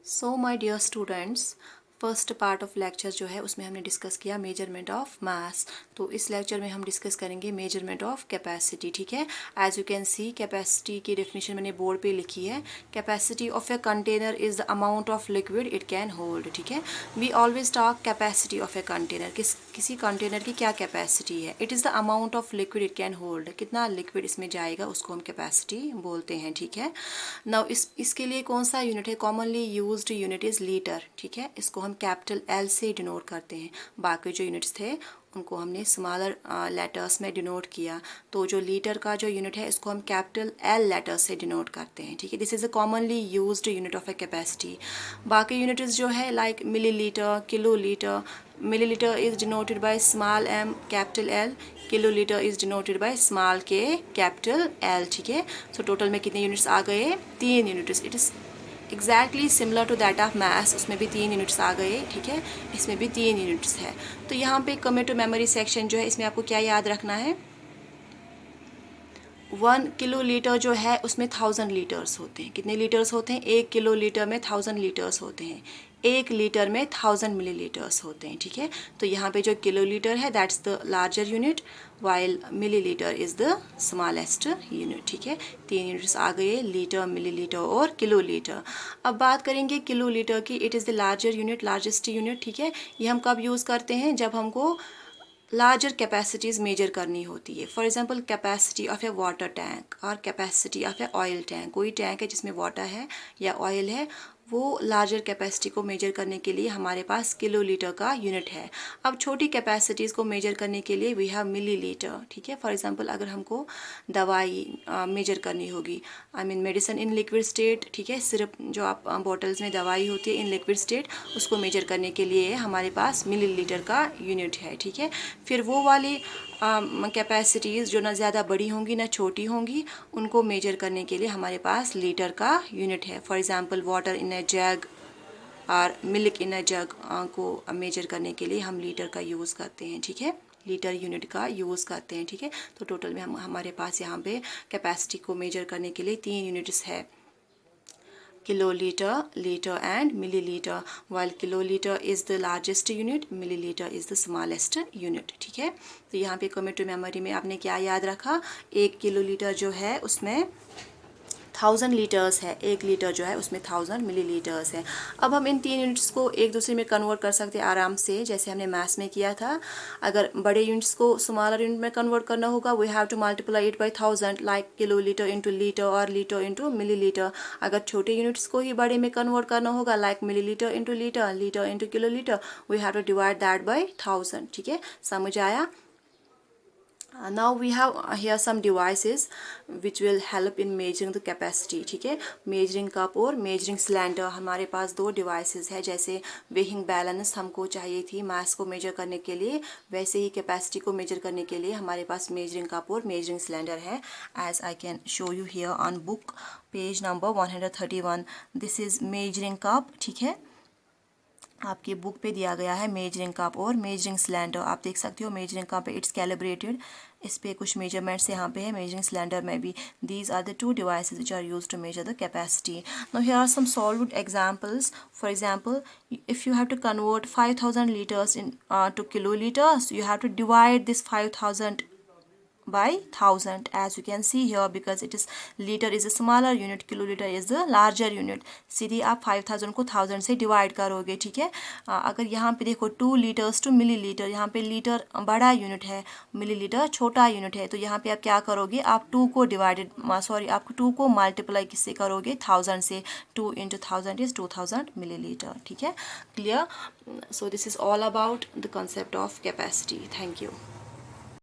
So my dear students, first part of lecture जो है उसमें हमने डिस्कस किया मेजरमेंट ऑफ मास। तो इस लेक्चर में हम डिस्कस करेंगे मेजरमेंट ऑफ कैपेसिटी। ठीक है, as you can see capacity की डेफिनेशन मैंने बोर्ड पे लिखी है। Capacity of a container is the amount of liquid it can hold. ठीक है, we always talk capacity of a container, किसी कंटेनर की क्या कैपेसिटी है। It is the amount of liquid it can hold, कितना लिक्विड इसमें जाएगा उसको हम कैपेसिटी बोलते हैं। ठीक है, नाउ इसके लिए कौन सा यूनिट है, commonly used unit is litre. ठीक है, इसको हम कैपिटल एल से डिनोट करते हैं। बाकी जो यूनिट्स थे उनको हमने स्मॉलर लेटर्स में डिनोट किया। तो जो लीटर का जो यूनिट है इसको हम कैपिटल एल लेटर्स से डिनोट करते हैं। ठीक है, this is a commonly used unit of a capacity. बाकी यूनिट्स जो है like millilitre, kilolitre. Millilitre is denoted by small M capital L, kilolitre is denoted by small K capital L. ठीक है, सो टोटल में कितने units आ गए, 3 units. It is exactly similar to that of maths, उसमें भी 3 units आ गए। ठीक है, इसमें भी 3 यूनिट्स है। तो यहाँ पे कमिंग टू मेमोरी सेक्शन जो है इसमें आपको क्या याद रखना है, 1 किलो लीटर जो है उसमें 1000 लीटर्स होते हैं। कितने लीटर्स होते हैं, 1 किलो लीटर में 1000 लीटर्स होते हैं। 1 लीटर में 1000 मिलीलीटर्स होते हैं। ठीक है, तो यहाँ पे जो किलो लीटर है that's the larger unit, while millilitre is the smallest unit. ठीक है, 3 यूनिट्स आ गए, लीटर, मिलीलीटर और किलो लीटर। अब बात करेंगे किलो लीटर की। It is the larger unit, largest unit. ठीक है, ये हम कब यूज़ करते हैं, जब हमको लार्जर कैपेसिटीज़ मेजर करनी होती है। For example capacity of a water tank और capacity of a oil tank. कोई टैंक है जिसमें वाटर है या ऑयल है, वो लार्जर कैपेसिटी को मेजर करने के लिए हमारे पास किलो लीटर का यूनिट है। अब छोटी कैपेसिटीज़ को मेजर करने के लिए वी हैव मिली लीटर। ठीक है, फॉर एग्जांपल अगर हमको दवाई मेजर करनी होगी, I mean medicine in liquid state. ठीक है, सिर्फ जो आप बॉटल्स में दवाई होती है इन लिक्विड स्टेट, उसको मेजर करने के लिए हमारे पास मिली लीटर का यूनिट है। ठीक है, फिर वो वाली कैपेसिटीज़ जो ना ज़्यादा बड़ी होंगी ना छोटी होंगी, उनको मेजर करने के लिए हमारे पास लीटर का यूनिट है। फॉर एग्जांपल वाटर इन ए जग और मिल्क इन ए जग को मेजर करने के लिए हम लीटर का यूज़ करते हैं। ठीक है, लीटर यूनिट का यूज़ करते हैं। ठीक है, तो टोटल में हमारे पास यहाँ पे कैपेसिटी को मेजर करने के लिए 3 यूनिट्स है, kiloliter, liter and milliliter. While kiloliter is the largest unit, milliliter is the smallest unit. ठीक है, तो यहाँ पे कमिंग टू मेमोरी में आपने क्या याद रखा, 1 किलोलीटर जो है उसमें 1000 लीटर्स है, 1 लीटर जो है उसमें 1000 मिलीलीटर्स है। अब हम इन 3 यूनिट्स को एक दूसरे में कन्वर्ट कर सकते हैं आराम से, जैसे हमने मैथ्स में किया था। अगर बड़े यूनिट्स को स्मॉलर यूनिट में कन्वर्ट करना होगा, we have to multiply it by 1000, like kilo litre into litre और लीटर इंटू मिलीलीटर। अगर छोटे यूनिट्स को ही बड़े में कन्वर्ट करना होगा, like millilitre into litre, litre into kilo litre, we have to divide that by 1000। ठीक है, समझ आया। Now we have here some devices which will help in measuring the capacity. ठीक है, मेजरिंग कप और मेजरिंग सिलेंडर, हमारे पास 2 devices है। जैसे वेइंग बैलेंस हमको चाहिए थी मास को मेजर करने के लिए, वैसे ही कैपेसिटी को मेजर करने के लिए हमारे पास मेजरिंग कप और मेजरिंग सिलेंडर है। As I can show you here on book page number 131, this is measuring cup. ठीक है, आपके बुक पे दिया गया है मेजरिंग कप और मेजरिंग सिलेंडर। आप देख सकते हो मेजरिंग कप पे इट्स कैलिब्रेटेड, इस पे कुछ मेजरमेंट्स यहाँ पे है। मेजरिंग सिलेंडर में भी these are the 2 devices which are used to measure the capacity. Now here are some solved examples. For example, if you have to convert 5000 liters in to kiloliters, you have to divide this 5000 by 1000, as you can see here, because it is liter is a smaller unit, kiloliter is the larger unit. सीधी आप 5000 को 1000 से divide करोगे। ठीक है, अगर यहाँ पे देखो 2 लीटर्स टू मिलीलीटर, यहाँ पे लीटर बड़ा यूनिट है, मिलीलीटर छोटा यूनिट है, तो यहाँ पे आप क्या करोगे, आप 2 को डिवाइडेड आप 2 को मल्टीप्लाई किससे करोगे, 1000 से। 2 into 1000 is 2000 मिलीलीटर। ठीक है, clear. So this is all about the concept of capacity. Thank you.